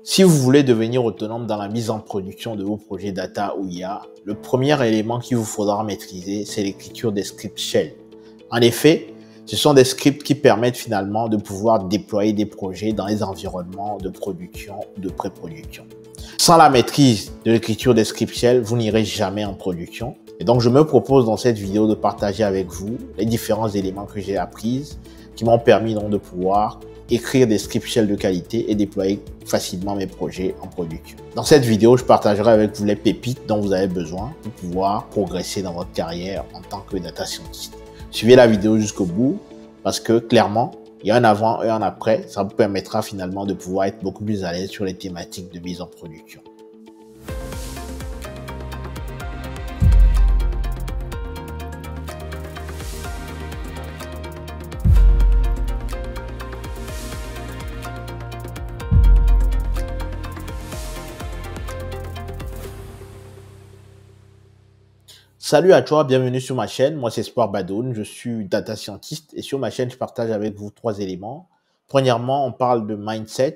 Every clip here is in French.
Si vous voulez devenir autonome dans la mise en production de vos projets data ou IA, le premier élément qu'il vous faudra maîtriser, c'est l'écriture des scripts shell. En effet, ce sont des scripts qui permettent finalement de pouvoir déployer des projets dans les environnements de production ou de pré-production. Sans la maîtrise de l'écriture des scripts shell, vous n'irez jamais en production. Et donc, je me propose dans cette vidéo de partager avec vous les différents éléments que j'ai appris qui m'ont permis donc de pouvoir écrire des scripts shell de qualité et déployer facilement mes projets en production. Dans cette vidéo, je partagerai avec vous les pépites dont vous avez besoin pour pouvoir progresser dans votre carrière en tant que data scientist. Suivez la vidéo jusqu'au bout parce que clairement, il y a un avant et un après. Ça vous permettra finalement de pouvoir être beaucoup plus à l'aise sur les thématiques de mise en production. Salut à toi, bienvenue sur ma chaîne. Moi, c'est Espoir Badoun, je suis data scientist et sur ma chaîne, je partage avec vous 3 éléments. Premièrement, on parle de mindset.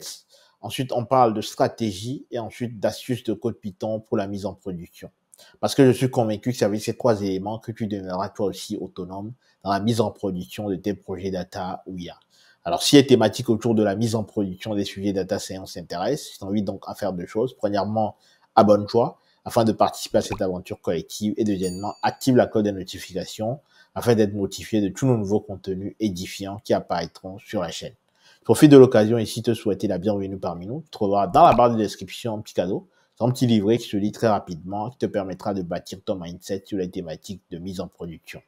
Ensuite, on parle de stratégie et ensuite d'astuces de code Python pour la mise en production. Parce que je suis convaincu que c'est avec ces 3 éléments que tu deviendras toi aussi autonome dans la mise en production de tes projets data ou IA. Alors, si les thématiques autour de la mise en production des sujets data science t'intéressent, je t'invite donc à faire 2 choses. Premièrement, abonne-toi afin de participer à cette aventure collective et deuxièmement, active la cloche des notifications afin d'être notifié de tous nos nouveaux contenus édifiants qui apparaîtront sur la chaîne. Je profite de l'occasion ici de te souhaiter la bienvenue parmi nous. Tu trouveras dans la barre de description un petit cadeau, c'est un petit livret qui se lit très rapidement qui te permettra de bâtir ton mindset sur les thématiques de mise en production.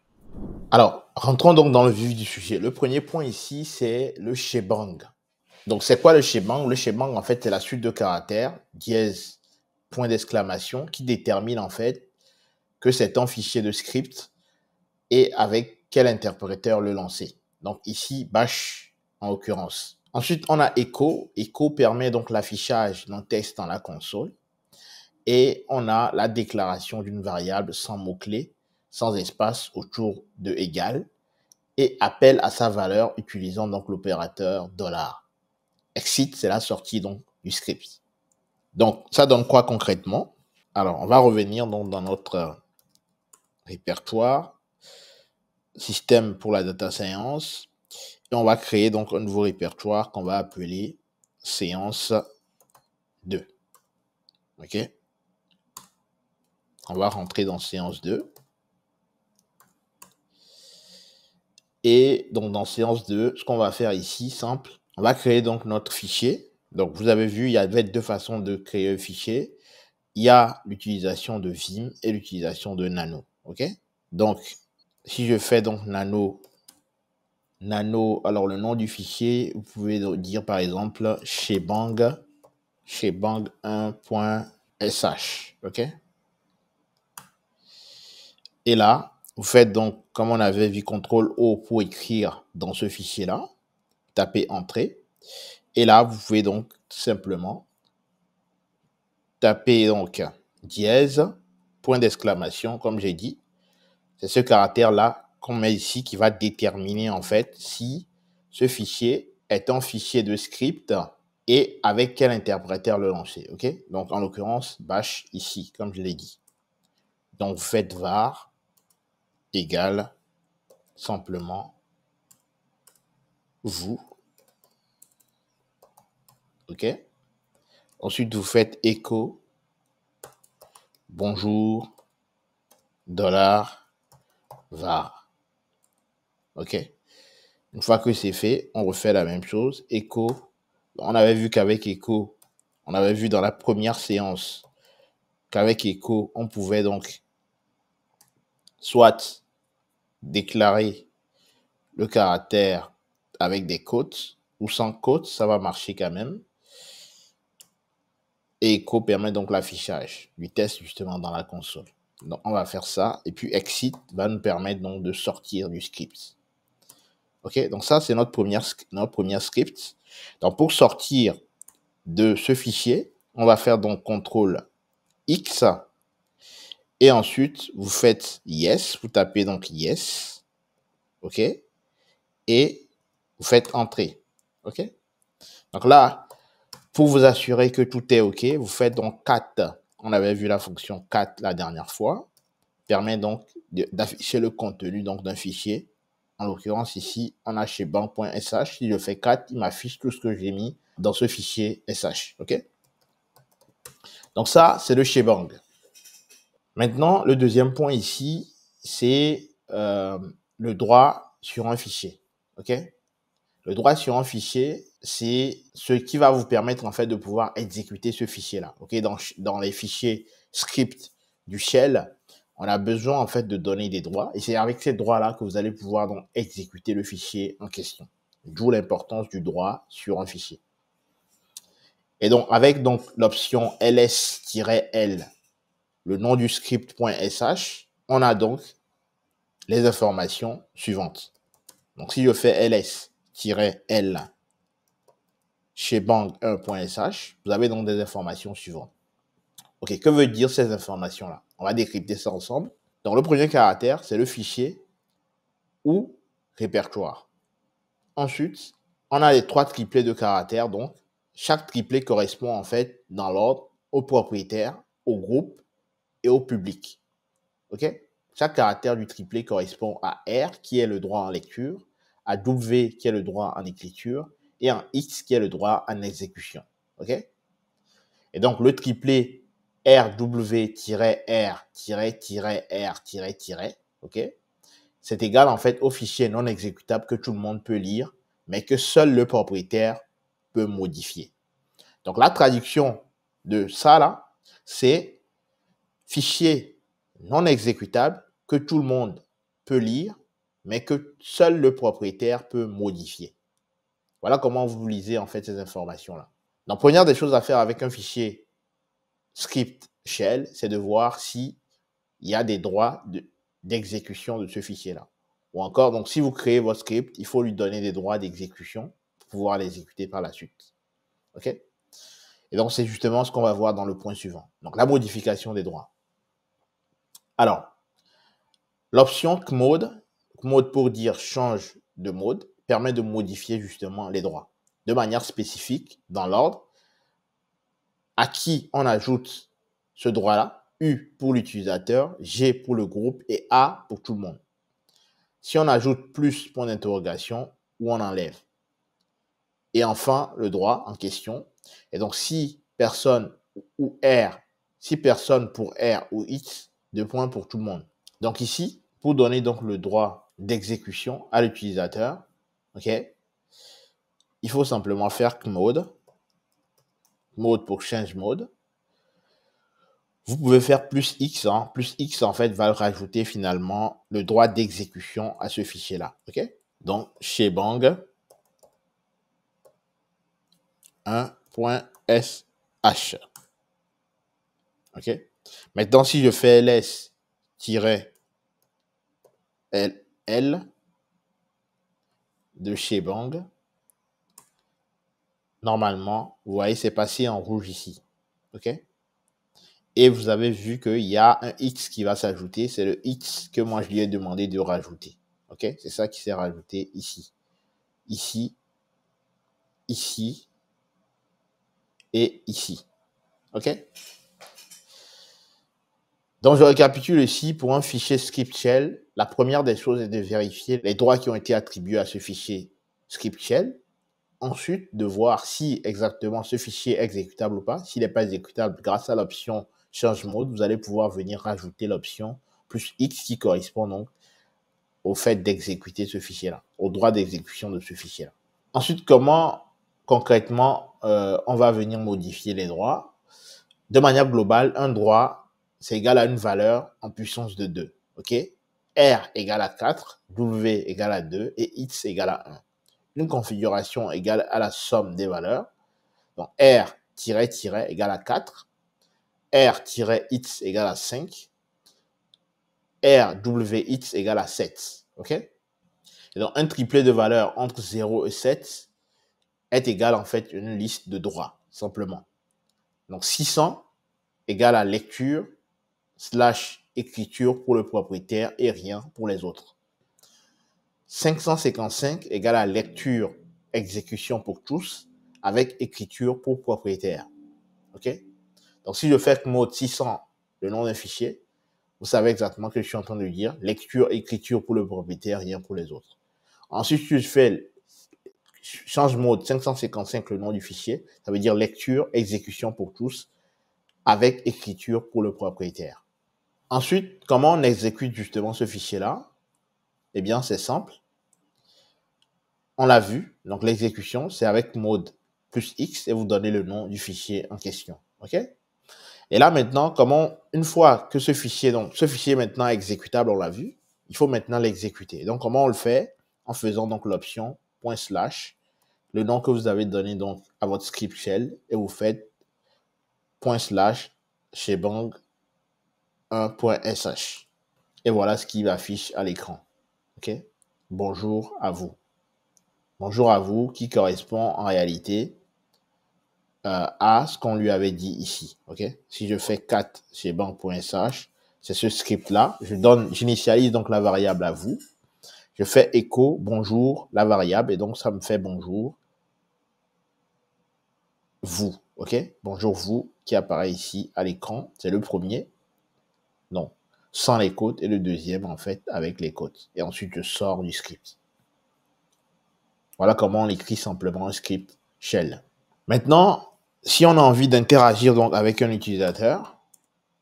Alors, rentrons donc dans le vif du sujet. Le premier point ici, c'est le shebang. Donc, c'est quoi le shebang? Le shebang, en fait, c'est la suite de caractères, dièse, point d'exclamation, qui détermine en fait que c'est un fichier de script et avec quel interpréteur le lancer. Donc ici, bash en l'occurrence. Ensuite, on a echo. Echo permet donc l'affichage d'un texte dans la console. Et on a la déclaration d'une variable sans mot-clé, sans espace autour de égal et appel à sa valeur utilisant donc l'opérateur $. Exit, c'est la sortie donc du script. Donc, ça donne quoi concrètement? Alors, on va revenir donc dans notre répertoire, système pour la data science, et on va créer donc un nouveau répertoire qu'on va appeler séance 2. OK? On va rentrer dans séance 2. Et donc, dans séance 2, ce qu'on va faire ici, simple, on va créer donc notre fichier. Donc, vous avez vu, il y avait 2 façons de créer un fichier. Il y a l'utilisation de Vim et l'utilisation de Nano. OK? Donc, si je fais donc Nano, alors le nom du fichier, vous pouvez dire par exemple shebang 1.sh. OK? Et là, vous faites donc, comme on avait vu, CTRL-O pour écrire dans ce fichier-là. Tapez Entrée. Et là, vous pouvez donc simplement taper donc dièse, point d'exclamation, comme j'ai dit. C'est ce caractère-là qu'on met ici qui va déterminer en fait si ce fichier est un fichier de script et avec quel interpréteur le lancer. OK? Donc, en l'occurrence, bash ici, comme je l'ai dit. Donc, vous faites var égale simplement vous. OK? Ensuite, vous faites echo bonjour $var. OK? Une fois que c'est fait, on refait la même chose. Echo. On avait vu qu'avec echo, on avait vu dans la première séance qu'avec echo, on pouvait donc soit déclarer le caractère avec des quotes ou sans quotes, ça va marcher quand même. Et echo permet donc l'affichage du test justement dans la console. Donc on va faire ça. Et puis exit va nous permettre donc de sortir du script. OK, donc ça c'est notre première script. Donc pour sortir de ce fichier, on va faire donc CTRL X et ensuite vous faites yes, vous tapez donc yes, OK, et vous faites entrer, OK. Donc là, Pour vous assurer que tout est OK, vous faites donc cat. On avait vu la fonction cat la dernière fois. Permet donc d'afficher le contenu donc d'un fichier. En l'occurrence, ici, on a chez bank.sh. Si je fais cat, il m'affiche tout ce que j'ai mis dans ce fichier sh. OK? Donc ça, c'est le shebang. Maintenant, le deuxième point ici, c'est le droit sur un fichier. OK? Le droit sur un fichier, c'est ce qui va vous permettre en fait de pouvoir exécuter ce fichier-là. OK? Dans les fichiers script du shell, on a besoin en fait de donner des droits et c'est avec ces droits-là que vous allez pouvoir donc exécuter le fichier en question. D'où l'importance du droit sur un fichier. Et donc avec donc l'option ls-l, le nom du script.sh, on a donc les informations suivantes. Donc si je fais ls-l chez bang1.sh, vous avez donc des informations suivantes. Ok, que veut dire ces informations-là? On va décrypter ça ensemble. Donc le premier caractère, c'est le fichier ou répertoire. Ensuite, on a les 3 triplets de caractères. Donc, chaque triplet correspond en fait dans l'ordre au propriétaire, au groupe et au public. Ok? Chaque caractère du triplet correspond à R, qui est le droit en lecture, à W, qui est le droit en écriture, et en X, qui est le droit en exécution. Ok? Et donc, le triplet RW-R-R-R, ok? C'est égal en fait au fichier non exécutable que tout le monde peut lire, mais que seul le propriétaire peut modifier. Donc, la traduction de ça là, c'est fichier non exécutable que tout le monde peut lire, mais que seul le propriétaire peut modifier. Voilà comment vous lisez en fait ces informations-là. Donc, première des choses à faire avec un fichier script shell, c'est de voir s'il y a des droits d'exécution de ce fichier-là. Ou encore, donc, si vous créez votre script, il faut lui donner des droits d'exécution pour pouvoir l'exécuter par la suite. OK? Et donc, c'est justement ce qu'on va voir dans le point suivant. Donc, la modification des droits. Alors, l'option Kmode pour dire change de mode, permet de modifier justement les droits de manière spécifique dans l'ordre à qui on ajoute ce droit-là, U pour l'utilisateur, G pour le groupe et A pour tout le monde. Si on ajoute plus point d'interrogation ou on enlève. Et enfin, le droit en question. Et donc, si personne ou R, si personne pour R ou X, 2 points pour tout le monde. Donc ici, pour donner donc le droit d'exécution à l'utilisateur, ok, il faut simplement faire mode pour change mode. Vous pouvez faire plus X, hein. Plus X en fait va rajouter finalement le droit d'exécution à ce fichier-là, ok. Donc chez Bang 1.sh. Ok. Maintenant, si je fais ls-l de chez Bang, normalement, vous voyez, c'est passé en rouge ici. Ok. Et vous avez vu qu'il y a un X qui va s'ajouter. C'est le X que moi, je lui ai demandé de rajouter. Ok. C'est ça qui s'est rajouté ici. Ici. Ici. Et ici. Ok. Donc, je récapitule ici pour un fichier script shell. La première des choses est de vérifier les droits qui ont été attribués à ce fichier script shell. Ensuite, de voir si exactement ce fichier est exécutable ou pas. S'il n'est pas exécutable, grâce à l'option change mode, vous allez pouvoir venir rajouter l'option plus X qui correspond donc au fait d'exécuter ce fichier-là, au droit d'exécution de ce fichier-là. Ensuite, comment concrètement on va venir modifier les droits? De manière globale, un droit, c'est égal à une valeur en puissance de 2. OK? R égale à 4, W égale à 2 et X égale à 1. Une configuration égale à la somme des valeurs. Donc, R-, égale à 4. R-X égale à 5. R-WX égale à 7. OK? Et donc, un triplet de valeurs entre 0 et 7 est égal en fait à une liste de droits, simplement. Donc, 600 égale à lecture / écriture pour le propriétaire et rien pour les autres. 555 égale à lecture exécution pour tous, avec écriture pour propriétaire. OK? Donc, si je fais mode 600, le nom d'un fichier, vous savez exactement que je suis en train de dire lecture, écriture pour le propriétaire, rien pour les autres. Ensuite, si je fais change mode 555, le nom du fichier, ça veut dire lecture, exécution pour tous, avec écriture pour le propriétaire. Ensuite, comment on exécute justement ce fichier-là? Eh bien, c'est simple. On l'a vu, donc l'exécution, c'est avec mode plus X et vous donnez le nom du fichier en question. OK? Et là, maintenant, une fois que ce fichier est maintenant exécutable, on l'a vu, il faut maintenant l'exécuter. Donc, comment on le fait? En faisant donc l'option /, le nom que vous avez donné donc à votre script shell, et vous faites / shebang 1.sh. Et voilà ce qui affiche à l'écran. OK? Bonjour à vous. Bonjour à vous qui correspond en réalité à ce qu'on lui avait dit ici. OK? Si je fais cat shebang.sh, c'est ce script-là. J'initialise donc la variable à vous. Je fais echo bonjour, la variable, et donc ça me fait bonjour vous. OK? Bonjour vous qui apparaît ici à l'écran. C'est le premier. Non. Sans les côtes, et le deuxième, en fait, avec les côtes. Et ensuite, je sors du script. Voilà comment on écrit simplement un script shell. Maintenant, si on a envie d'interagir donc avec un utilisateur,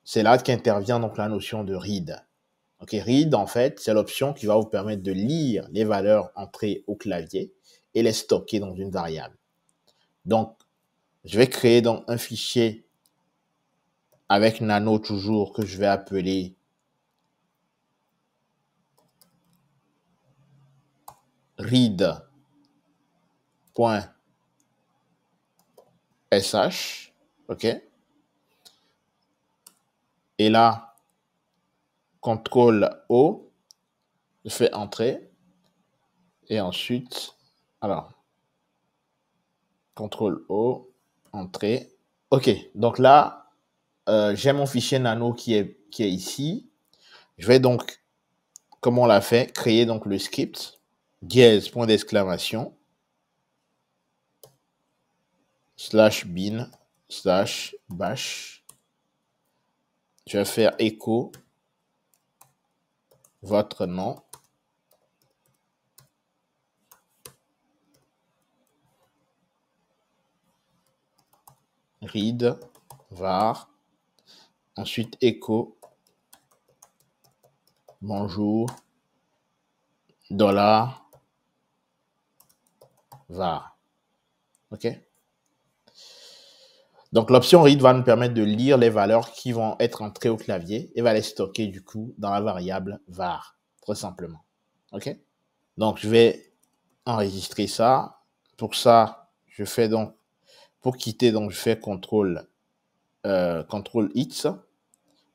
c'est là qu'intervient donc la notion de read. Ok, read, en fait, c'est l'option qui va vous permettre de lire les valeurs entrées au clavier et les stocker dans une variable. Donc, je vais créer donc un fichier avec nano toujours que je vais appeler read.sh, ok? Et là, CTRL O, je fais entrer. Et ensuite, alors, CTRL O, entrée. OK, donc là, j'ai mon fichier nano qui est ici. Je vais donc, comme on l'a fait, créer donc le script, dièse, point d'exclamation, /bin, /bash. Je vais faire echo votre nom. Read, var. Ensuite, echo, bonjour, $, var. OK? Donc, l'option read va nous permettre de lire les valeurs qui vont être entrées au clavier et va les stocker du coup dans la variable var, très simplement. OK? Donc, je vais enregistrer ça. Pour ça, je fais donc, pour quitter, donc je fais CTRL X.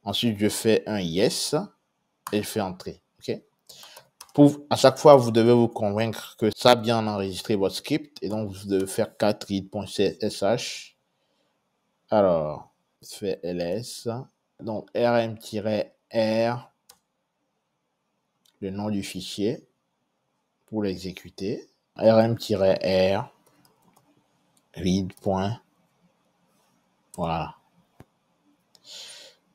Ensuite, je fais un yes et je fais entrer. OK? À chaque fois, vous devez vous convaincre que ça a bien enregistré votre script et donc vous devez faire cat read.sh. Alors, je fais ls. Donc, rm-r, le nom du fichier pour l'exécuter. rm-r, read. Voilà.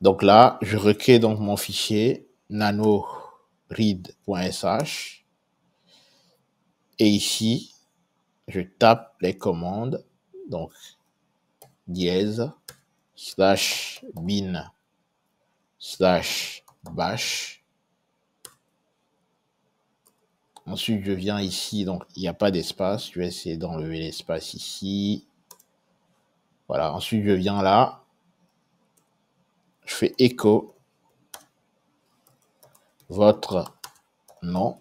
Donc là, je recrée donc mon fichier nano read.sh. Et ici, je tape les commandes. Donc, dièse, /bin, /bash. Ensuite, je viens ici, donc il n'y a pas d'espace. Je vais essayer d'enlever l'espace ici. Voilà, ensuite je viens là. Je fais echo votre nom.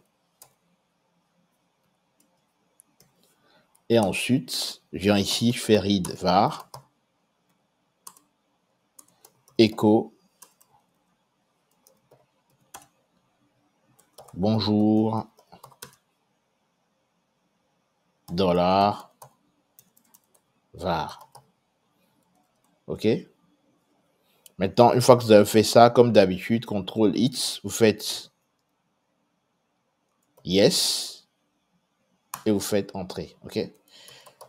Et ensuite, je viens ici, je fais read var. Echo. Bonjour. $, var. OK? Maintenant, une fois que vous avez fait ça, comme d'habitude, CTRL X, vous faites yes et vous faites entrer. OK?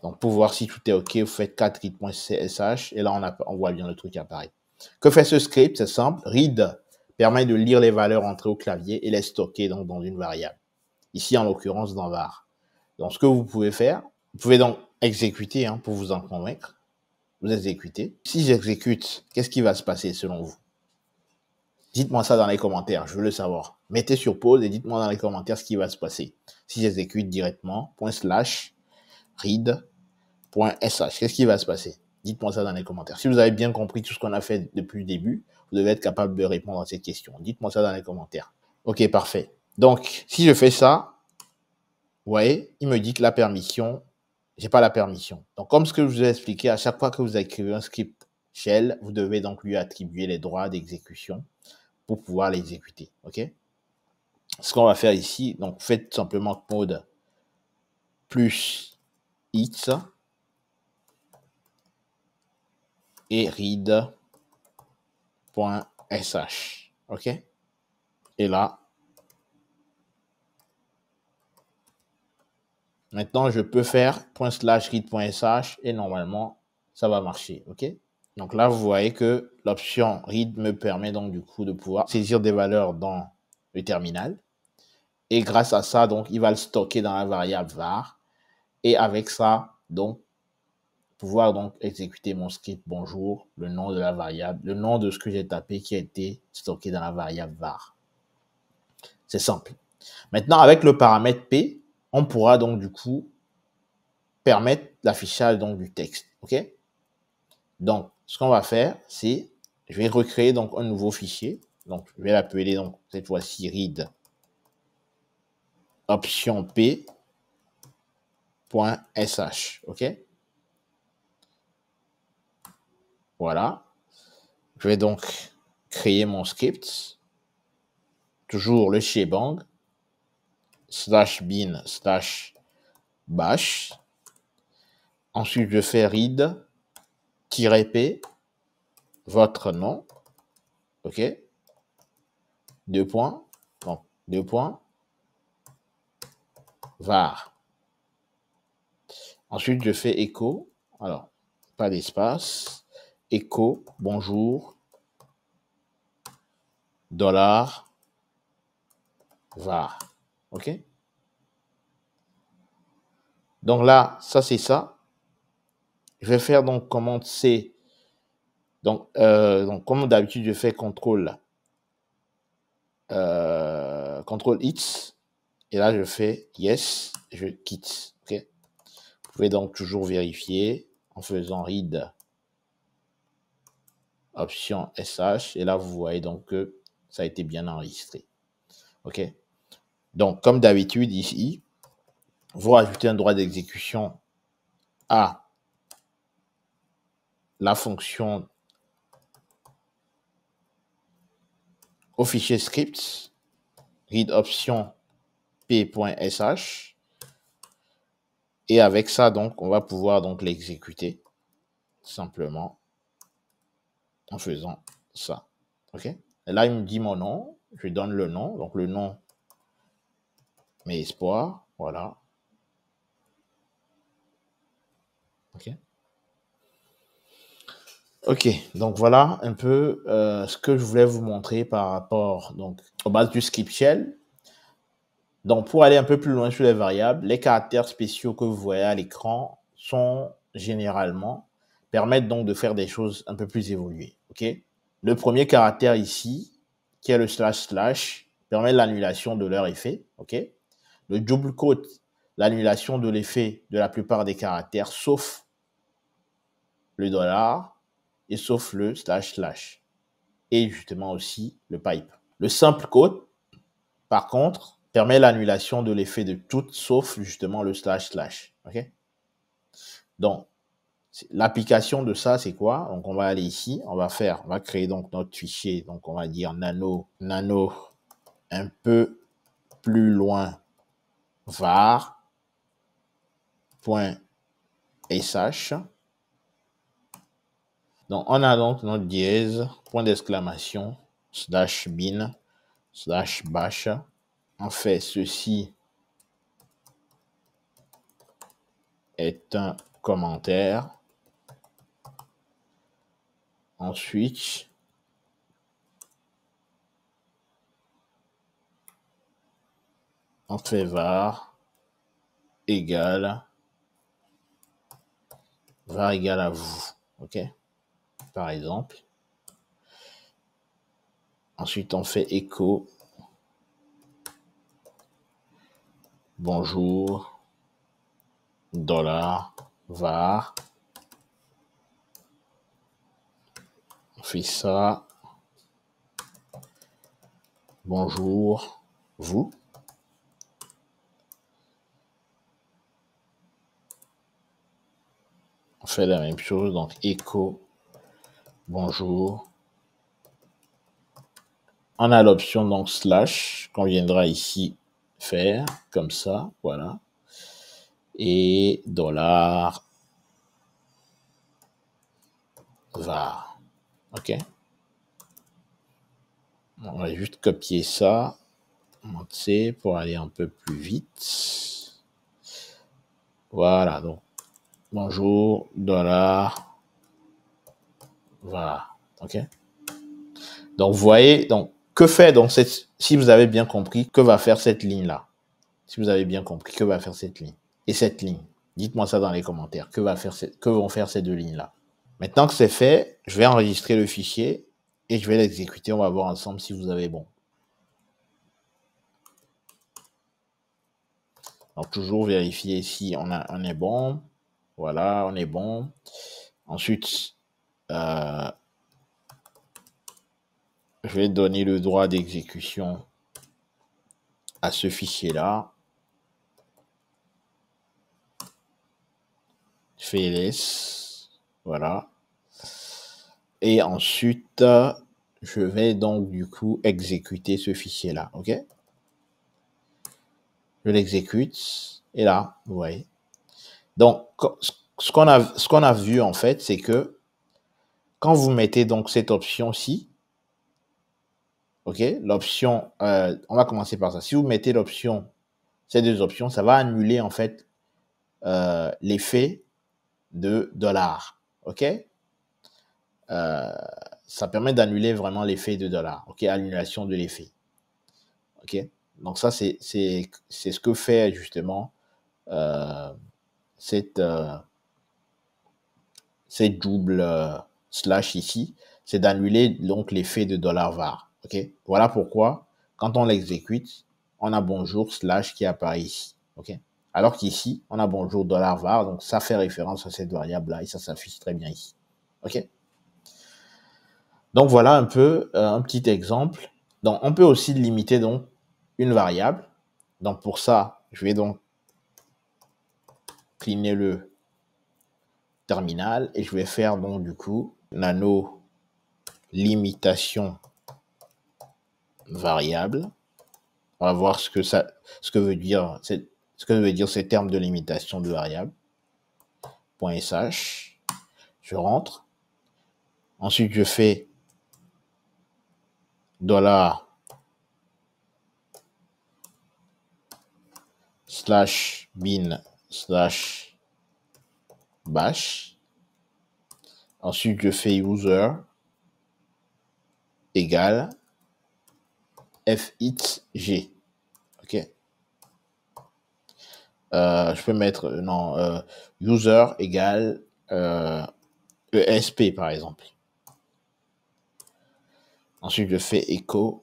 Donc, pour voir si tout est OK, vous faites 4 read.sh et là, on voit bien le truc apparaître. Que fait ce script? C'est simple. Read permet de lire les valeurs entrées au clavier et les stocker donc dans une variable. Ici, en l'occurrence, dans var. Donc, ce que vous pouvez faire, vous pouvez donc exécuter pour vous en convaincre. Vous exécutez. Si j'exécute, qu'est-ce qui va se passer selon vous? Dites-moi ça dans les commentaires, je veux le savoir. Mettez sur pause et dites-moi dans les commentaires ce qui va se passer. Si j'exécute directement, ./read.sh, qu'est-ce qui va se passer? Dites-moi ça dans les commentaires. Si vous avez bien compris tout ce qu'on a fait depuis le début, vous devez être capable de répondre à cette question. Dites-moi ça dans les commentaires. Ok, parfait. Donc, si je fais ça, vous voyez, il me dit que la permission, j'ai pas la permission. Donc, comme ce que je vous ai expliqué, à chaque fois que vous écrivez un script shell, vous devez donc lui attribuer les droits d'exécution pour pouvoir l'exécuter. Ok? Ce qu'on va faire ici, donc faites simplement mode plus x et read.sh. Ok? Et là, maintenant je peux faire ./read.sh et normalement ça va marcher. Ok? Donc là, vous voyez que l'option read me permet donc du coup de pouvoir saisir des valeurs dans le terminal. Et grâce à ça, donc, il va le stocker dans la variable var. Et avec ça, donc, pouvoir donc exécuter mon script bonjour, le nom de la variable, le nom de ce que j'ai tapé qui a été stocké dans la variable var. C'est simple. Maintenant, avec le paramètre p, on pourra donc du coup permettre l'affichage donc du texte. Ok? Donc, ce qu'on va faire, c'est, je vais recréer donc un nouveau fichier. Donc, je vais l'appeler donc cette fois-ci read option p.sh. Ok? Voilà. Je vais donc créer mon script. Toujours le shebang. /bin /bash. Ensuite, je fais read-p, votre nom. OK? Deux points. Donc, deux points. Var. Ensuite, je fais echo. Alors, pas d'espace. Echo, bonjour. $, var. OK? Donc là, ça, c'est ça. Je vais faire donc commande C. Donc comme d'habitude, je fais CTRL X. Et là, je fais yes, je quitte. Okay? Vous pouvez donc toujours vérifier en faisant read option SH. Et là, vous voyez donc que ça a été bien enregistré. OK? Donc, comme d'habitude, ici, vous rajoutez un droit d'exécution à la fonction au fichier script, read option p.sh. Et avec ça, donc, on va pouvoir donc l'exécuter simplement en faisant ça. OK? Et là, il me dit mon nom. Je donne le nom. Donc, le nom, mes espoirs. Voilà. OK? OK. Donc, voilà un peu ce que je voulais vous montrer par rapport donc, aux bases du script shell. Donc, pour aller un peu plus loin sur les variables, les caractères spéciaux que vous voyez à l'écran sont généralement permettent donc de faire des choses un peu plus évoluées. OK? Le premier caractère ici, qui est le // permet l'annulation de leur effet. OK? Le double quote, l'annulation de l'effet de la plupart des caractères, sauf le $ et sauf le // et justement aussi le pipe. Le simple quote, par contre, permet l'annulation de l'effet de tout sauf justement le //. OK? Donc, l'application de ça, c'est quoi? Donc, on va aller ici, on va créer donc notre fichier. Donc, on va dire nano, un peu plus loin, var.sh. Donc, on a donc notre dièse, point d'exclamation, /bin, /bash. On fait ceci est un commentaire. Ensuite, on fait var égale à vous. OK? Par exemple. Ensuite, on fait echo. Bonjour. Dollar. Var. On fait ça. Bonjour. Vous. On fait la même chose. Donc, echo. Bonjour. On a l'option donc slash qu'on viendra ici faire comme ça. Voilà. Et dollar. Var. OK? On va juste copier ça. Monter pour aller un peu plus vite. Voilà. Donc, bonjour, dollar. Voilà. OK? Donc, vous voyez, donc, que fait donc cette, si vous avez bien compris, que va faire cette ligne-là? Si vous avez bien compris, que va faire cette ligne? Et cette ligne? Dites-moi ça dans les commentaires. Que vont faire ces deux lignes-là? Maintenant que c'est fait, je vais enregistrer le fichier et je vais l'exécuter. On va voir ensemble si vous avez bon. Donc, toujours vérifier si on est bon. Voilà, on est bon. Ensuite, je vais donner le droit d'exécution à ce fichier-là. Ls. Voilà. Et ensuite, je vais donc du coup exécuter ce fichier-là. OK? Je l'exécute. Et là, vous voyez. Donc, ce qu'on a vu en fait, c'est que quand vous mettez donc cette option-ci, OK, l'option, on va commencer par ça. Si vous mettez l'option, ces deux options, ça va annuler en fait l'effet de $. OK? Ça permet d'annuler vraiment l'effet de $. OK? Annulation de l'effet. OK? Donc ça, c'est ce que fait justement cette double slash ici. C'est d'annuler donc l'effet de $var. OK? Voilà pourquoi, quand on l'exécute, on a bonjour slash qui apparaît ici. OK? Alors qu'ici, on a bonjour $var. Donc ça fait référence à cette variable-là et ça s'affiche très bien ici. OK? Donc voilà un peu un petit exemple. Donc on peut aussi limiter donc une variable. Donc pour ça, je vais donc cleaner le terminal et je vais faire donc du coup nano limitation variable. On va voir ce que veut dire ces termes de limitation de variable. .sh. Je rentre. Ensuite je fais $ slash bin slash bash. Ensuite, je fais user égale fhg. OK. Je peux mettre, non, user égale ESP, par exemple. Ensuite, je fais echo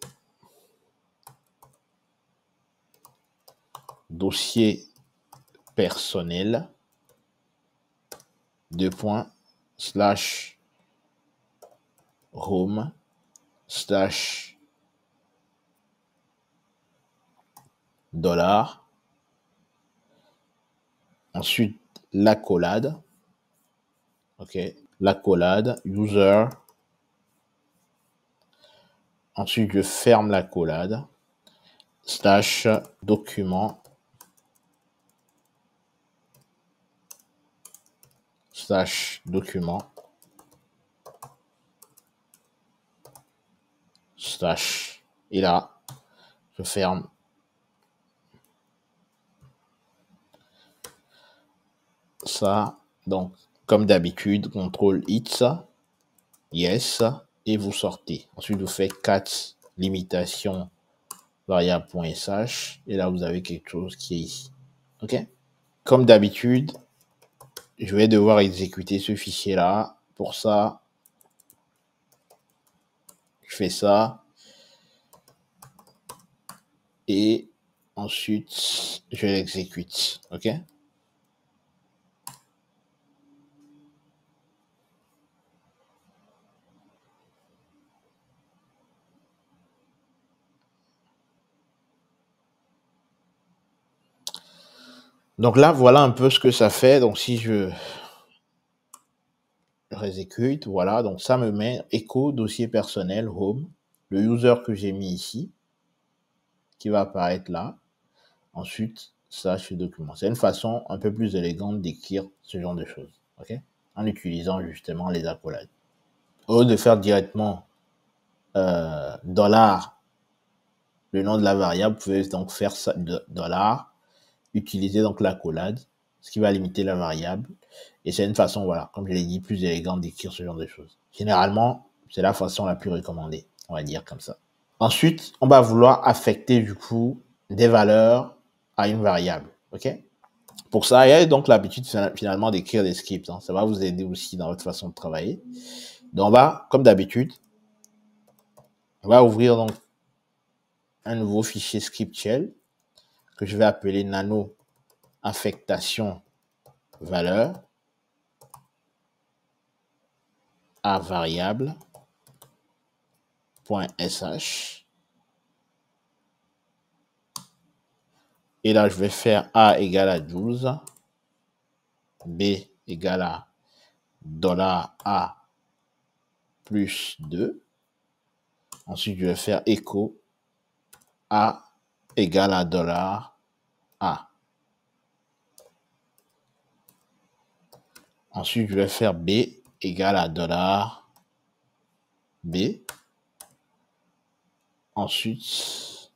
dossier personnel, slash home slash $. Ensuite, l'accolade. OK. L'accolade, user. Ensuite, je ferme l'accolade. Slash document. Slash document. Slash. Et là, je ferme. Ça. Donc, comme d'habitude, CTRL X, yes, et vous sortez. Ensuite, vous faites cat limitation variable.sh, et là, vous avez quelque chose qui est ici. OK? Comme d'habitude, je vais devoir exécuter ce fichier-là. Pour ça, je fais ça. Et ensuite, je l'exécute. OK? Donc là, voilà un peu ce que ça fait. Donc si je réexécute, voilà. Donc ça me met echo dossier personnel home, le user que j'ai mis ici, qui va apparaître là. Ensuite, ça, je document. C'est une façon un peu plus élégante d'écrire ce genre de choses. OK? En utilisant justement les accolades. Au lieu de faire directement dollar, le nom de la variable, vous pouvez donc faire ça, dollar, utiliser donc l'accolade, ce qui va limiter la variable. Et c'est une façon, voilà, comme je l'ai dit, plus élégante d'écrire ce genre de choses. Généralement, c'est la façon la plus recommandée, on va dire comme ça. Ensuite, on va vouloir affecter du coup des valeurs à une variable. OK? Pour ça, il y a donc l'habitude finalement d'écrire des scripts. Hein. Ça va vous aider aussi dans votre façon de travailler. Donc on va, comme d'habitude, on va ouvrir donc un nouveau fichier script shell que je vais appeler nano affectation valeur à variable .sh. Et là, je vais faire A égale à 12, B égale à $A plus 2. Ensuite, je vais faire echo A égale à $A. Ensuite, je vais faire B égale à $B. Ensuite,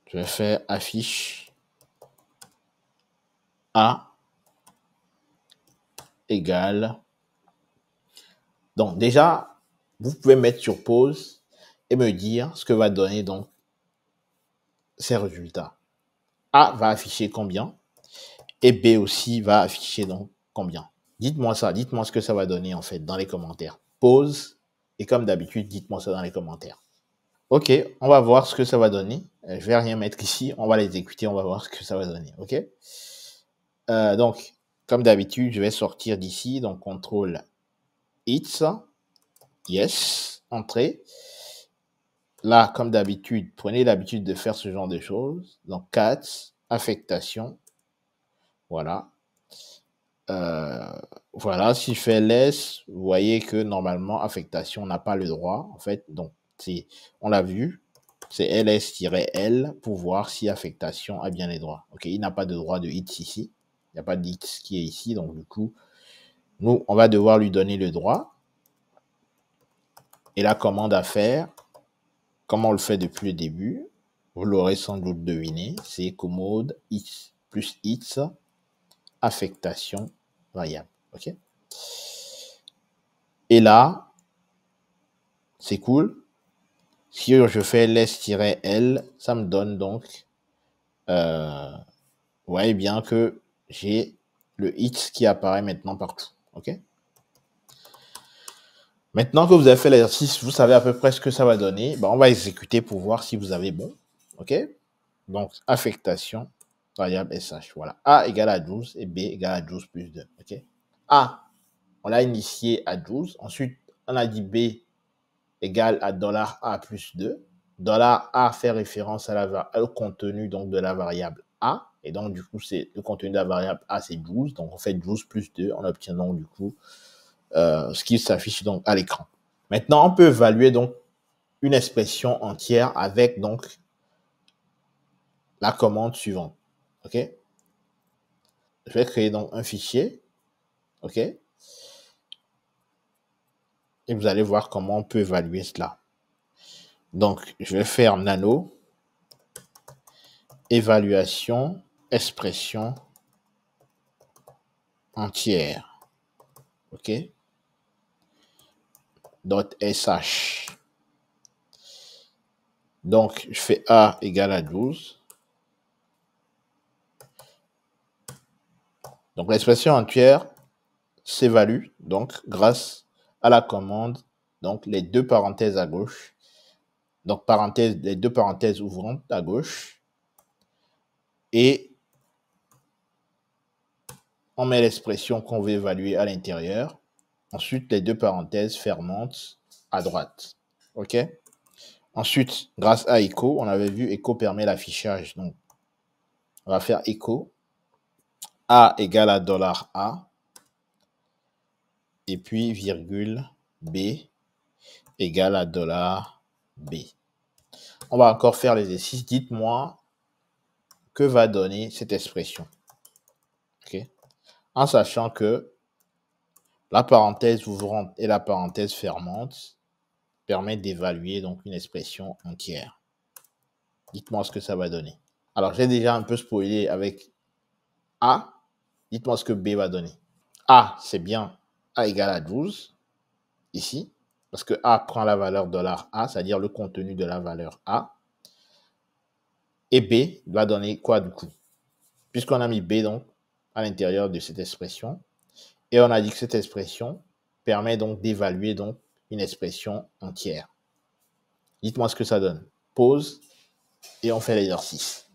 je vais faire affiche A égale. Donc déjà, vous pouvez mettre sur pause et me dire ce que va donner donc ces résultats. A va afficher combien et B aussi va afficher donc combien. Dites-moi ça, dites-moi ce que ça va donner en fait dans les commentaires. Pause et comme d'habitude, dites-moi ça dans les commentaires. Ok, on va voir ce que ça va donner. Je vais rien mettre ici, on va l'exécuter, on va voir ce que ça va donner. Ok. Donc, comme d'habitude, je vais sortir d'ici, donc CTRL X, yes, entrée. Là, comme d'habitude, prenez l'habitude de faire ce genre de choses. Donc, cat, affectation, voilà. Voilà, si je fais less, vous voyez que normalement, affectation n'a pas le droit. En fait, donc, on l'a vu, c'est ls-l pour voir si affectation a bien les droits. Ok, il n'a pas de droit de hits ici. Il n'y a pas de hits qui est ici. Donc, du coup, nous, on va devoir lui donner le droit. Et la commande à faire, comme on le fait depuis le début, vous l'aurez sans doute deviné, c'est commode hits plus hits affectation variable. Ok. Et là, c'est cool. Si je fais ls-l, ça me donne donc, vous voyez bien que j'ai le hit qui apparaît maintenant partout. Ok. Maintenant que vous avez fait l'exercice, vous savez à peu près ce que ça va donner. Ben, on va exécuter pour voir si vous avez bon. Ok. Donc, affectation variable sh. Voilà. A égale à 12 et B égale à 12 plus 2. Ok. A, on l'a initié à 12. Ensuite, on a dit B égale à $A plus 2. $A fait référence au contenu donc, de la variable A. Et donc, du coup, c'est le contenu de la variable A, c'est 12. Donc, on fait 12 plus 2. On obtient donc, du coup, ce qui s'affiche donc à l'écran. Maintenant, on peut évaluer donc une expression entière avec donc la commande suivante. OK? Je vais créer donc un fichier. OK? Et vous allez voir comment on peut évaluer cela. Donc, je vais faire nano, évaluation, expression, entière. OK? .sh. Donc, je fais A égale à 12. Donc, l'expression entière s'évalue donc grâce à la commande, donc les deux parenthèses à gauche. Donc, les deux parenthèses ouvrantes à gauche. Et on met l'expression qu'on veut évaluer à l'intérieur. Ensuite, les deux parenthèses fermantes à droite. OK? Ensuite, grâce à echo, on avait vu echo permet l'affichage. Donc, on va faire echo. A égale à $A. Et puis, virgule, B égale à $B. On va encore faire l'exercice. Dites-moi que va donner cette expression. OK? En sachant que la parenthèse ouvrante et la parenthèse fermante permettent d'évaluer donc une expression entière. Dites-moi ce que ça va donner. Alors, j'ai déjà un peu spoilé avec A. Dites-moi ce que B va donner. A, c'est bien A égale à 12, ici, parce que A prend la valeur $A, c'est-à-dire le contenu de la valeur A. Et B va donner quoi du coup? Puisqu'on a mis B donc à l'intérieur de cette expression, et on a dit que cette expression permet donc d'évaluer donc une expression entière. Dites-moi ce que ça donne. Pause et on fait l'exercice.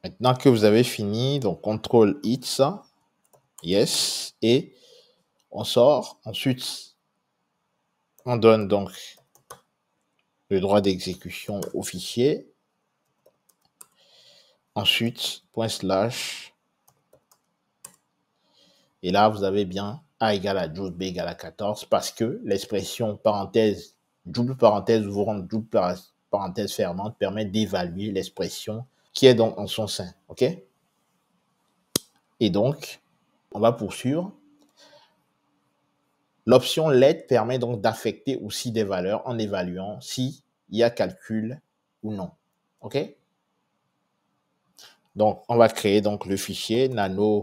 Maintenant que vous avez fini, donc CTRL Hit, yes, et on sort. Ensuite, on donne donc le droit d'exécution au fichier. Ensuite, /. Et là, vous avez bien A égale à 12, B égale à 14, parce que l'expression parenthèse, double parenthèse ouvrante, double parenthèse fermante permet d'évaluer l'expression qui est donc en son sein. OK? Et donc, on va poursuivre. L'option LED permet donc d'affecter aussi des valeurs en évaluant s'il y a calcul ou non. OK? Donc, on va créer donc le fichier nanolet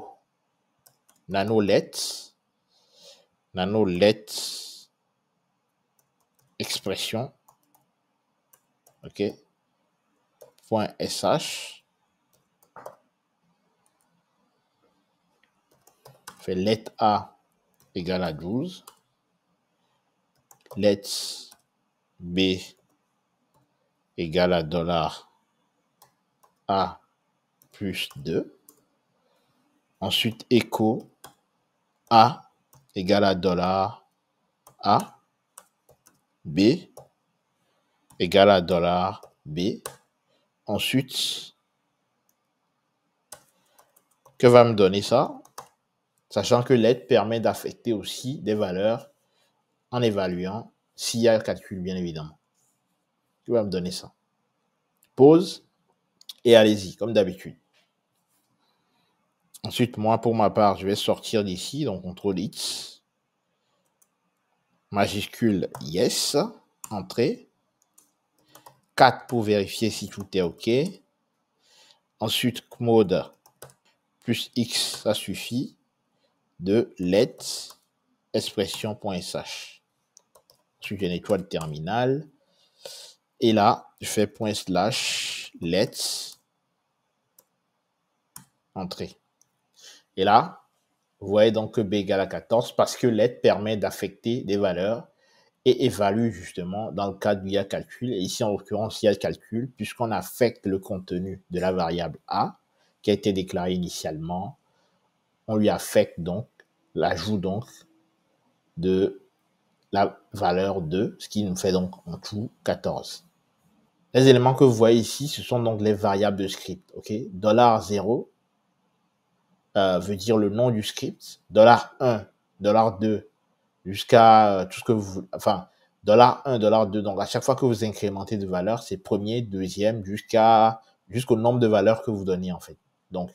expression. OK? .sh. Fait let A égale à 12. Let B égale à $A plus 2. Ensuite, echo A égale à $A. B égale à $B. Ensuite, que va me donner ça? Sachant que let permet d'affecter aussi des valeurs en évaluant s'il y a le calcul, bien évidemment. Que va me donner ça? Pause et allez-y, comme d'habitude. Ensuite, moi, pour ma part, je vais sortir d'ici, donc CTRL X, majuscule yes, entrée, 4 pour vérifier si tout est OK. Ensuite, mode plus X, ça suffit, de let expression.sh. Ensuite, je nettoie le terminal. Et là, je fais / let entrée. Et là, vous voyez donc que B égale à 14 parce que let permet d'affecter des valeurs et évalue justement dans le cas où il y a calcul. Et ici, en l'occurrence, il y a calcul puisqu'on affecte le contenu de la variable A qui a été déclarée initialement. On lui affecte donc l'ajout donc de la valeur 2, ce qui nous fait donc en tout 14. Les éléments que vous voyez ici, ce sont donc les variables de script. OK? $0 veut dire le nom du script. $1, $2, jusqu'à tout ce que vous... Enfin, $1, $2. Donc, à chaque fois que vous incrémentez de valeur, c'est premier, deuxième, jusqu'au nombre de valeurs que vous donnez, en fait. Donc,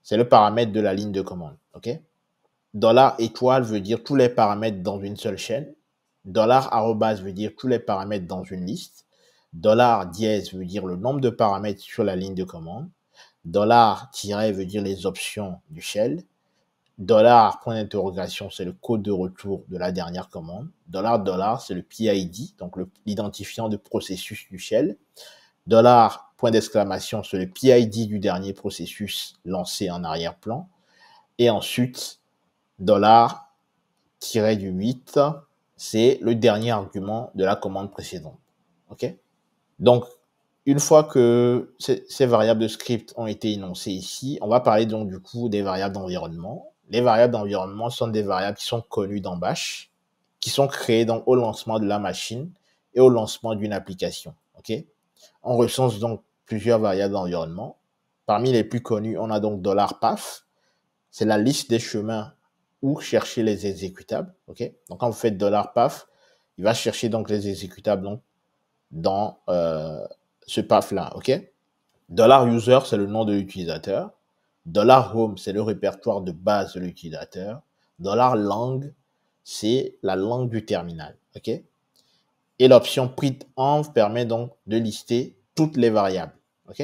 c'est le paramètre de la ligne de commande. OK? $étoile veut dire tous les paramètres dans une seule chaîne. $arrobase veut dire tous les paramètres dans une liste. $dièse veut dire le nombre de paramètres sur la ligne de commande. Dollar tiret veut dire les options du shell. Dollar, point d'interrogation, c'est le code de retour de la dernière commande. Dollar, dollar, c'est le PID, donc l'identifiant de processus du shell. Dollar, point d'exclamation, c'est le PID du dernier processus lancé en arrière-plan. Et ensuite, dollar, tiré du 8, c'est le dernier argument de la commande précédente. OK? Donc, une fois que ces variables de script ont été énoncées ici, on va parler donc du coup des variables d'environnement. Les variables d'environnement sont des variables qui sont connues dans Bash, qui sont créées donc au lancement de la machine et au lancement d'une application. OK? On recense donc plusieurs variables d'environnement. Parmi les plus connues, on a donc $path. C'est la liste des chemins où chercher les exécutables. OK? Donc, quand vous faites $path, il va chercher donc les exécutables donc, dans ce path-là. OK? $user, c'est le nom de l'utilisateur. $home, c'est le répertoire de base de l'utilisateur. $lang, c'est la langue du terminal. OK? Et l'option printf permet donc de lister toutes les variables. OK?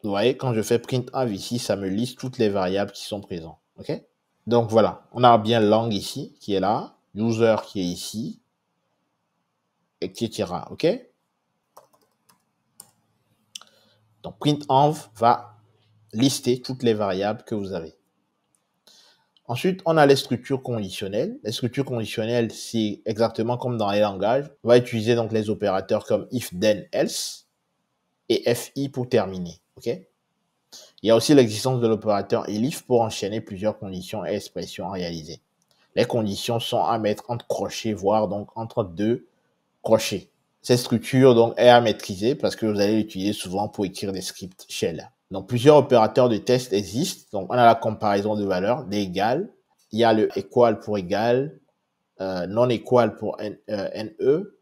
Vous voyez, quand je fais printf ici, ça me liste toutes les variables qui sont présentes. OK? Donc voilà, on a bien lang ici qui est là, user qui est ici, etc. OK? Donc printf va lister toutes les variables que vous avez. Ensuite, on a les structures conditionnelles. Les structures conditionnelles, c'est exactement comme dans les langages. On va utiliser donc les opérateurs comme if, then, else et fi pour terminer. OK? Il y a aussi l'existence de l'opérateur elif pour enchaîner plusieurs conditions et expressions réalisées. Les conditions sont à mettre entre crochets, voire donc entre deux crochets. Cette structure donc est à maîtriser parce que vous allez l'utiliser souvent pour écrire des scripts shell. Donc plusieurs opérateurs de test existent. Donc on a la comparaison de valeurs, d'égal. Il y a le equal pour égal, non equal pour NE,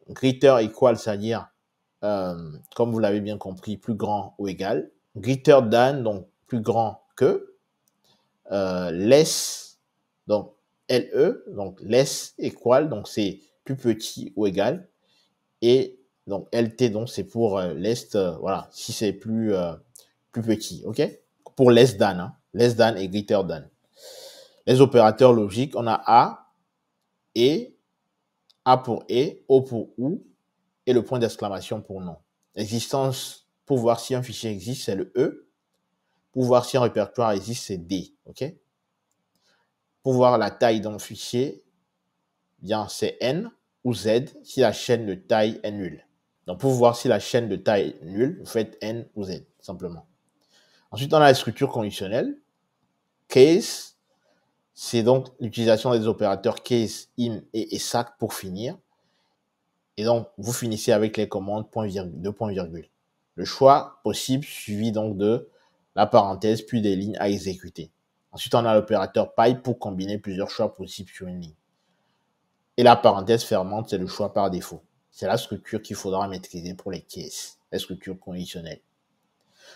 greater equal, c'est-à-dire comme vous l'avez bien compris, plus grand ou égal. Greater than, donc plus grand que. Less, donc LE, donc less equal, donc c'est plus petit ou égal. Et donc LT, donc c'est pour less, voilà, si c'est plus petit, ok? Pour less than, hein, less than et greater than. Les opérateurs logiques, on a A pour et, O pour ou, et le point d'exclamation pour non. L'existence, pour voir si un fichier existe, c'est le E. Pour voir si un répertoire existe, c'est D, ok? Pour voir la taille d'un fichier, bien c'est N ou Z si la chaîne de taille est nulle. Donc, pour voir si la chaîne de taille est nulle, vous faites N ou Z, simplement. Ensuite, on a la structure conditionnelle. Case, c'est donc l'utilisation des opérateurs case, in et exact pour finir. Et donc, vous finissez avec les commandes point virgule, de point virgule. Le choix possible suivi donc de la parenthèse puis des lignes à exécuter. Ensuite, on a l'opérateur pipe pour combiner plusieurs choix possibles sur une ligne. Et la parenthèse fermante, c'est le choix par défaut. C'est la structure qu'il faudra maîtriser pour les cases, les structures conditionnelles.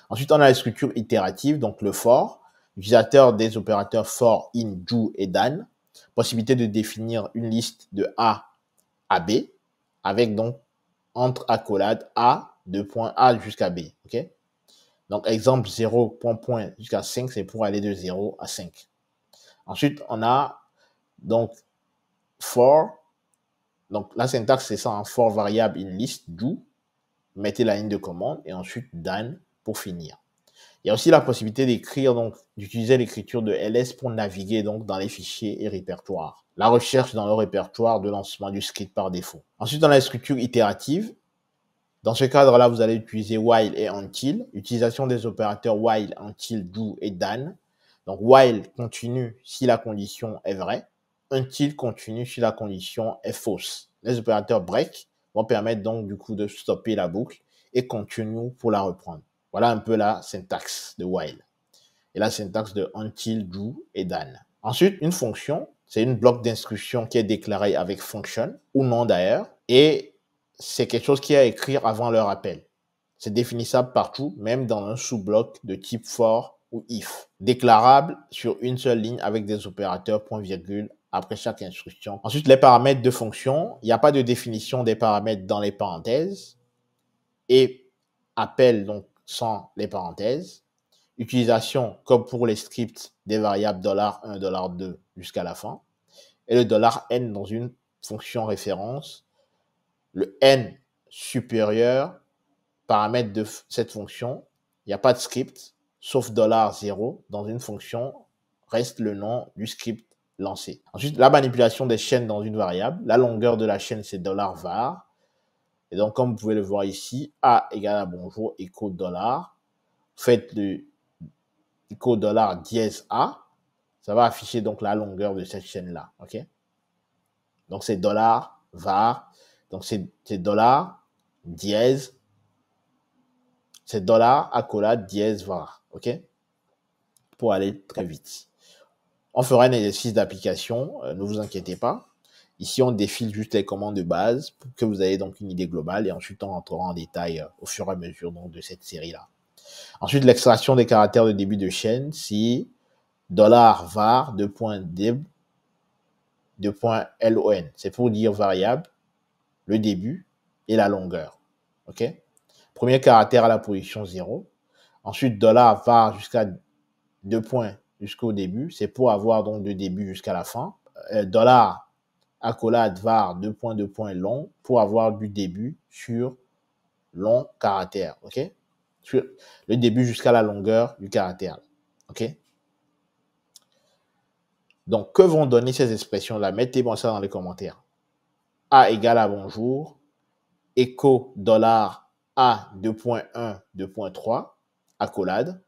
Ensuite, on a les structures itératives, donc le for, utilisateur des opérateurs for, in, do et dan, possibilité de définir une liste de A à B, avec donc entre accolades A, 2 points A jusqu'à B. Okay? Donc, exemple 0, point jusqu'à 5, c'est pour aller de 0 à 5. Ensuite, on a donc for. Donc, la syntaxe, c'est ça, un for variable in list, do. Mettez la ligne de commande et ensuite dan pour finir. Il y a aussi la possibilité d'écrire, donc, d'utiliser l'écriture de ls pour naviguer donc dans les fichiers et répertoires. La recherche dans le répertoire de lancement du script par défaut. Ensuite, dans la structure itérative, dans ce cadre-là, vous allez utiliser while et until. Utilisation des opérateurs while, until, do et dan. Donc, while continue si la condition est vraie. Until continue si la condition est fausse. Les opérateurs break vont permettre donc du coup de stopper la boucle et continue pour la reprendre. Voilà un peu la syntaxe de while. Et la syntaxe de until, do et dan. Ensuite, une fonction, c'est une bloc d'instruction qui est déclarée avec function ou non d'ailleurs. Et c'est quelque chose qui est à écrire avant leur appel. C'est définissable partout, même dans un sous-bloc de type for ou if. Déclarable sur une seule ligne avec des opérateurs point virgule après chaque instruction. Ensuite, les paramètres de fonction. Il n'y a pas de définition des paramètres dans les parenthèses. Et appel, donc, sans les parenthèses. Utilisation, comme pour les scripts, des variables $1, $2 jusqu'à la fin. Et le $n dans une fonction référence. Le n supérieur, paramètre de cette fonction, il n'y a pas de script, sauf $0 dans une fonction, reste le nom du script lancé. Ensuite, la manipulation des chaînes dans une variable. La longueur de la chaîne, c'est $var. Et donc, comme vous pouvez le voir ici, A égale à bonjour, écho $. Faites le écho $dièse A. Ça va afficher donc la longueur de cette chaîne-là. OK? Donc, c'est $var. Donc, c'est $ dièse. C'est $accolade dièse var. OK? Pour aller très vite. On fera un exercice d'application. Ne vous inquiétez pas. Ici, on défile juste les commandes de base pour que vous ayez donc une idée globale et ensuite on rentrera en détail au fur et à mesure donc, de cette série-là. Ensuite, l'extraction des caractères de début de chaîne, c'est $var, $deb, $lon. C'est pour dire variable, le début et la longueur. OK? Premier caractère à la position 0. Ensuite, $var jusqu'à 2 points jusqu'au début. C'est pour avoir donc de début jusqu'à la fin. Dollar accolade var 2 points long pour avoir du début sur long caractère. OK? Sur le début jusqu'à la longueur du caractère. OK? Donc, que vont donner ces expressions-là? Mettez-moi ça dans les commentaires. A égale à bonjour. Écho $A 2.1, 2.3, accolade.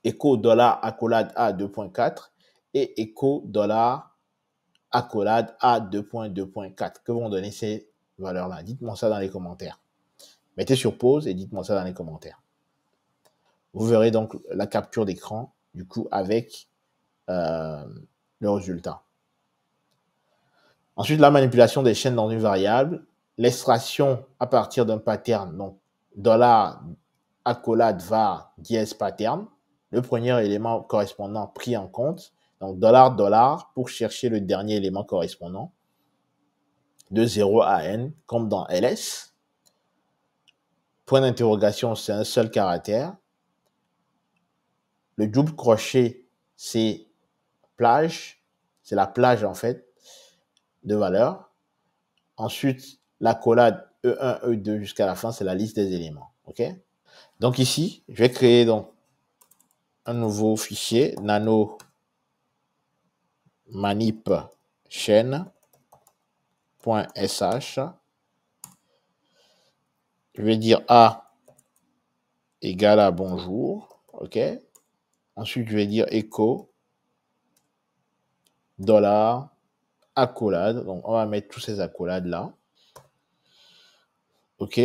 Écho $accolade A 2.4 et écho $accolade A 2.2.4. Que vont donner ces valeurs-là? Dites-moi ça dans les commentaires. Mettez sur pause et dites-moi ça dans les commentaires. Vous verrez donc la capture d'écran, du coup, avec le résultat. Ensuite, la manipulation des chaînes dans une variable. L'extraction à partir d'un pattern, donc $accolade var dièse pattern. Le premier élément correspondant pris en compte. Donc, $, pour chercher le dernier élément correspondant. De 0 à n, comme dans ls. Point d'interrogation, c'est un seul caractère. Le double crochet, c'est plage. C'est la plage, en fait, de valeurs. Ensuite, l'accolade E1, E2 jusqu'à la fin, c'est la liste des éléments. OK? Donc ici, je vais créer donc un nouveau fichier, nano manip chaîne.sh. Je vais dire A égale à bonjour. OK? Ensuite, je vais dire echo $ accolade. Donc, on va mettre tous ces accolades là. OK?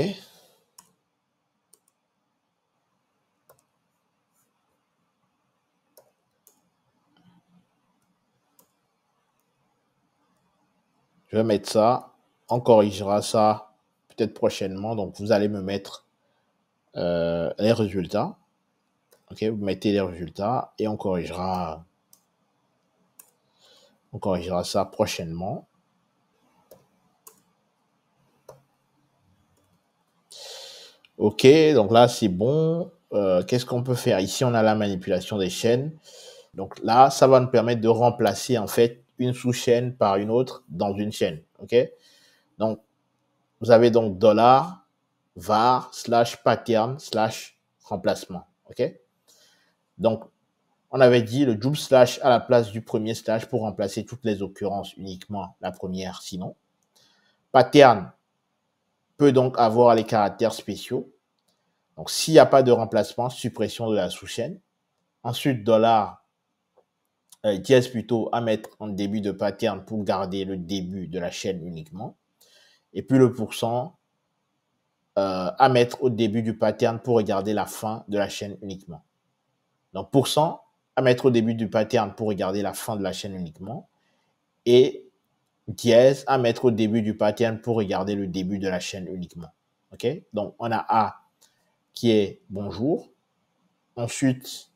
Je vais mettre ça. On corrigera ça peut-être prochainement. Donc, vous allez me mettre les résultats. OK? Vous mettez les résultats et on corrigera ça prochainement. OK, donc là, c'est bon. Qu'est-ce qu'on peut faire? Ici, on a la manipulation des chaînes. Donc là, ça va nous permettre de remplacer en fait une sous-chaîne par une autre dans une chaîne. OK? Donc, vous avez donc $var / pattern / remplacement. OK? Donc, on avait dit le double slash à la place du premier slash pour remplacer toutes les occurrences, uniquement la première sinon. Pattern peut donc avoir les caractères spéciaux. Donc, s'il n'y a pas de remplacement, suppression de la sous-chaîne. Ensuite, dièse plutôt à mettre en début de pattern pour garder le début de la chaîne uniquement. Et puis le pourcent à mettre au début du pattern pour regarder la fin de la chaîne uniquement. Donc, pourcent à mettre au début du pattern pour regarder la fin de la chaîne uniquement. Et dièse à mettre au début du pattern pour regarder le début de la chaîne uniquement. OK? Donc, on a A qui est bonjour. Ensuite,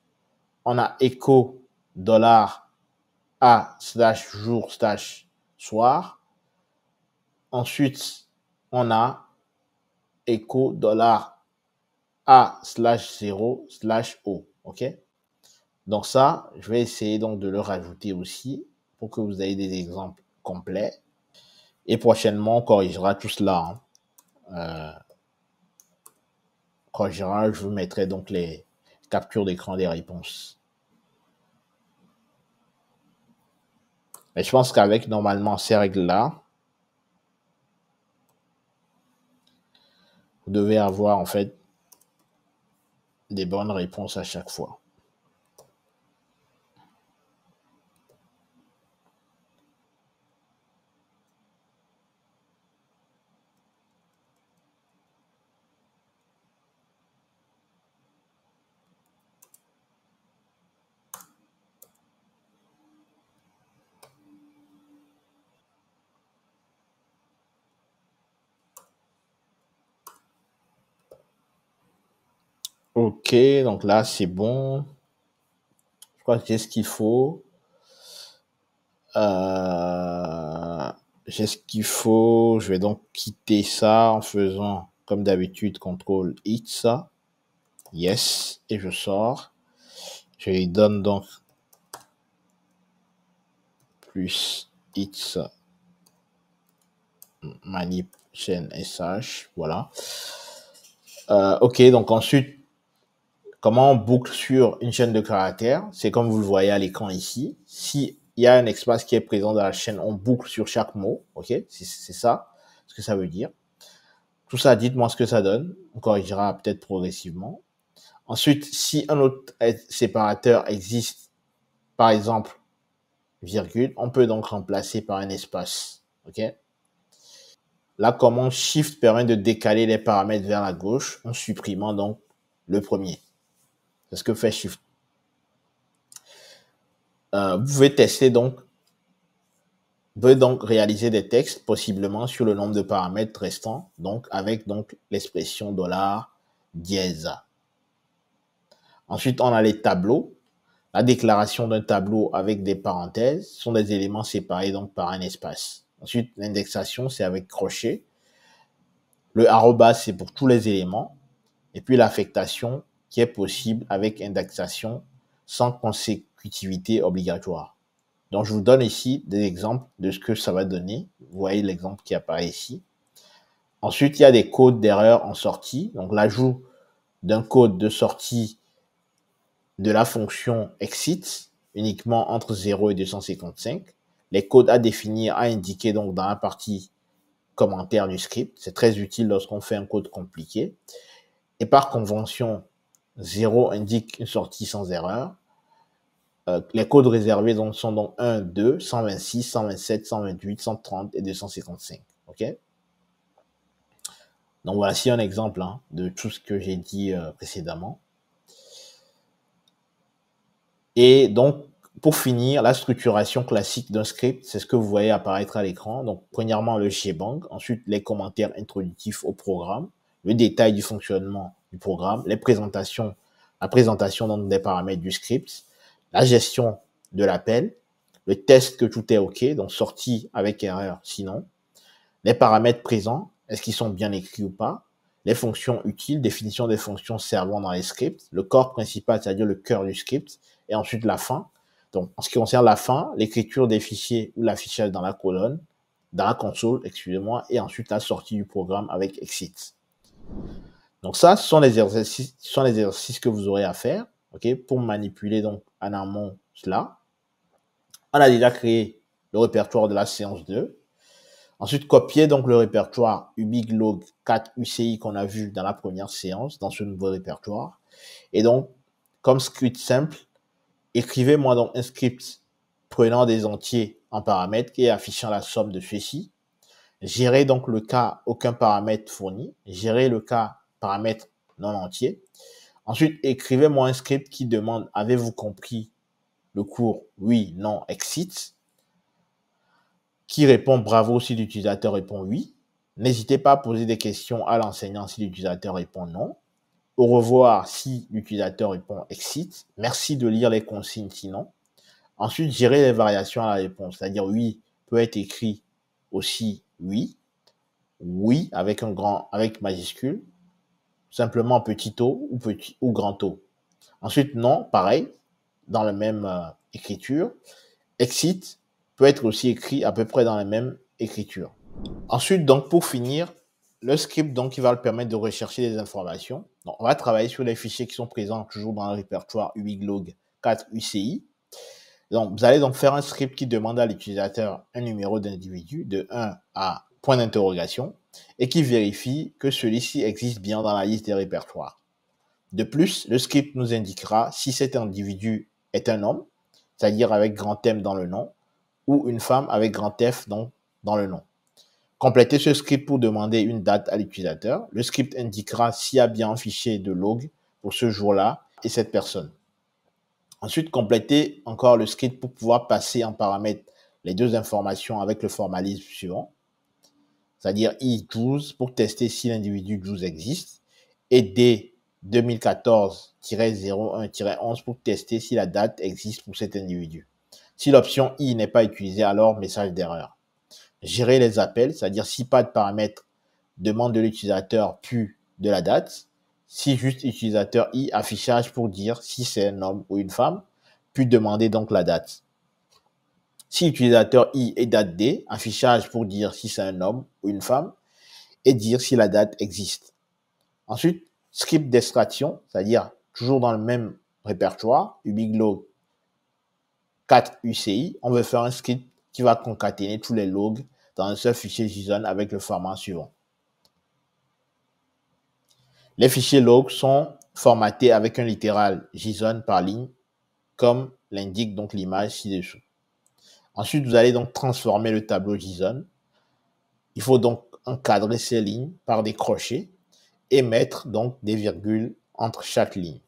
on a echo $ A/jour/soir. Ensuite, on a echo $A/0/O. OK? Donc ça, je vais essayer donc de le rajouter aussi pour que vous ayez des exemples complets. Et prochainement, on corrigera tout cela. Corrigera, je vous mettrai donc les captures d'écran des réponses. Mais je pense qu'avec normalement ces règles-là, vous devez avoir en fait des bonnes réponses à chaque fois. Ok, donc là c'est bon. Je crois que j'ai ce qu'il faut. J'ai ce qu'il faut. Je vais donc quitter ça en faisant, comme d'habitude, CTRL X. Yes. Et je sors. Je lui donne donc plus X manip chaîne SH. Voilà. Ok, donc ensuite, comment on boucle sur une chaîne de caractères? C'est comme vous le voyez à l'écran ici. Si il y a un espace qui est présent dans la chaîne, on boucle sur chaque mot. Ok, c'est ça ce que ça veut dire. Tout ça, dites-moi ce que ça donne. On corrigera peut-être progressivement. Ensuite, si un autre séparateur existe, par exemple, virgule, on peut donc remplacer par un espace. Ok. La commande Shift permet de décaler les paramètres vers la gauche en supprimant donc le premier. C'est ce que fait Shift. Vous pouvez tester donc, vous pouvez donc réaliser des textes possiblement sur le nombre de paramètres restants, donc avec donc l'expression $dièse. Ensuite, on a les tableaux. La déclaration d'un tableau avec des parenthèses sont des éléments séparés donc par un espace. Ensuite, l'indexation, c'est avec crochet. Le arrobas, c'est pour tous les éléments. Et puis l'affectation qui est possible avec indexation sans consécutivité obligatoire. Donc, je vous donne ici des exemples de ce que ça va donner. Vous voyez l'exemple qui apparaît ici. Ensuite, il y a des codes d'erreur en sortie. Donc, l'ajout d'un code de sortie de la fonction exit uniquement entre 0 et 255. Les codes à définir, à indiquer donc dans la partie commentaire du script. C'est très utile lorsqu'on fait un code compliqué. Et par convention, 0 indique une sortie sans erreur. Les codes réservés donc, sont donc 1, 2, 126, 127, 128, 130 et 255. OK? Donc voici un exemple hein, de tout ce que j'ai dit précédemment. Et donc, pour finir, la structuration classique d'un script, c'est ce que vous voyez apparaître à l'écran. Donc, premièrement, le shebang, ensuite les commentaires introductifs au programme, le détail du fonctionnement du programme, la présentation donc, des paramètres du script, la gestion de l'appel, le test que tout est OK, donc sortie avec erreur sinon, les paramètres présents, est-ce qu'ils sont bien écrits ou pas, les fonctions utiles, définition des fonctions servant dans les scripts, le corps principal, c'est-à-dire le cœur du script, et ensuite la fin. Donc, en ce qui concerne la fin, l'écriture des fichiers ou l'affichage dans la colonne, dans la console, excusez-moi, et ensuite la sortie du programme avec exit. Donc ça, ce sont les exercices que vous aurez à faire, ok, pour manipuler donc en amont cela. On a déjà créé le répertoire de la séance 2. Ensuite, copier donc le répertoire ubiglog 4 UCI qu'on a vu dans la première séance, dans ce nouveau répertoire. Et donc, comme script simple, écrivez-moi donc un script prenant des entiers en paramètres et affichant la somme de ceux-ci. Gérez donc le cas aucun paramètre fourni. Gérez le cas paramètre non entier. Ensuite, écrivez-moi un script qui demande avez-vous compris le cours oui, non, exit. Qui répond bravo si l'utilisateur répond oui. N'hésitez pas à poser des questions à l'enseignant si l'utilisateur répond non. Au revoir si l'utilisateur répond exit. Merci de lire les consignes sinon. Ensuite, gérer les variations à la réponse, c'est-à-dire oui peut être écrit aussi oui, oui avec majuscule, simplement petit o ou grand O. Ensuite, non, pareil, dans la même écriture. Exit peut être aussi écrit à peu près dans la même écriture. Ensuite, donc, pour finir, le script, donc, il va le permettre de rechercher des informations. Donc, on va travailler sur les fichiers qui sont présents toujours dans le répertoire ubiglog 4 UCI. Donc, vous allez donc faire un script qui demande à l'utilisateur un numéro d'individu de 1 à point d'interrogation et qui vérifie que celui-ci existe bien dans la liste des répertoires. De plus, le script nous indiquera si cet individu est un homme, c'est-à-dire avec grand M dans le nom, ou une femme avec grand F donc, dans le nom. Complétez ce script pour demander une date à l'utilisateur. Le script indiquera s'il y a bien un fichier de log pour ce jour-là et cette personne. Ensuite, complétez encore le script pour pouvoir passer en paramètre les deux informations avec le formalisme suivant, c'est-à-dire i12 pour tester si l'individu 12 existe et d 2014-01-11 pour tester si la date existe pour cet individu. Si l'option i n'est pas utilisée, alors message d'erreur. Gérer les appels, c'est-à-dire si pas de paramètres, demande de l'utilisateur puis de la date. Si juste utilisateur i, affichage pour dire si c'est un homme ou une femme, puis demander donc la date. Si utilisateur i et date d, affichage pour dire si c'est un homme ou une femme et dire si la date existe. Ensuite, script d'extraction, c'est-à-dire toujours dans le même répertoire, ubiglog 4 UCI, on veut faire un script qui va concaténer tous les logs dans un seul fichier JSON avec le format suivant. Les fichiers logs sont formatés avec un littéral JSON par ligne, comme l'indique donc l'image ci-dessous. Ensuite, vous allez donc transformer le tableau JSON. Il faut donc encadrer ces lignes par des crochets et mettre donc des virgules entre chaque ligne,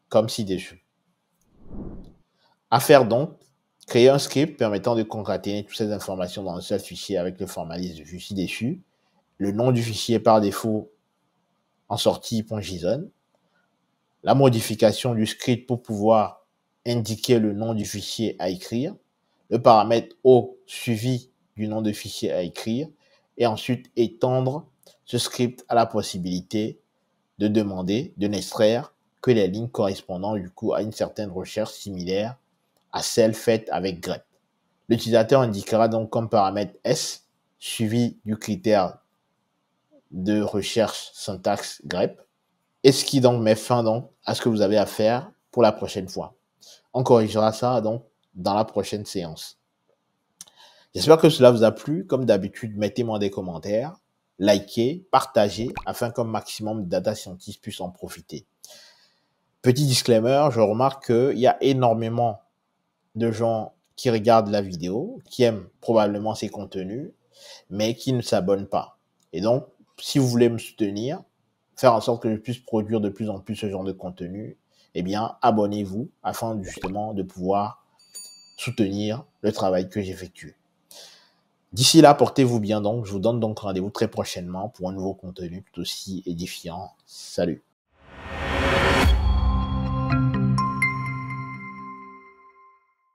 comme ci-dessus. À faire donc, créer un script permettant de concaténer toutes ces informations dans un seul fichier avec le formalisme vu ci-dessus. Le nom du fichier par défaut en sortie.json. La modification du script pour pouvoir indiquer le nom du fichier à écrire. Le paramètre O suivi du nom de fichier à écrire. Et ensuite étendre ce script à la possibilité de demander, de n'extraire que les lignes correspondant du coup à une certaine recherche similaire à celle faite avec grep. L'utilisateur indiquera donc comme paramètre S suivi du critère de recherche syntaxe grep, et ce qui donc met fin donc à ce que vous avez à faire pour la prochaine fois. On corrigera ça donc dans la prochaine séance. J'espère que cela vous a plu. Comme d'habitude, mettez-moi des commentaires, likez, partagez afin qu'un maximum de data scientists puissent en profiter. Petit disclaimer, je remarque qu'il y a énormément de gens qui regardent la vidéo, qui aiment probablement ces contenus, mais qui ne s'abonnent pas. Et donc, si vous voulez me soutenir, faire en sorte que je puisse produire de plus en plus ce genre de contenu, eh bien, abonnez-vous afin justement de pouvoir soutenir le travail que j'effectue. D'ici là, portez-vous bien donc. Je vous donne donc rendez-vous très prochainement pour un nouveau contenu tout aussi édifiant. Salut!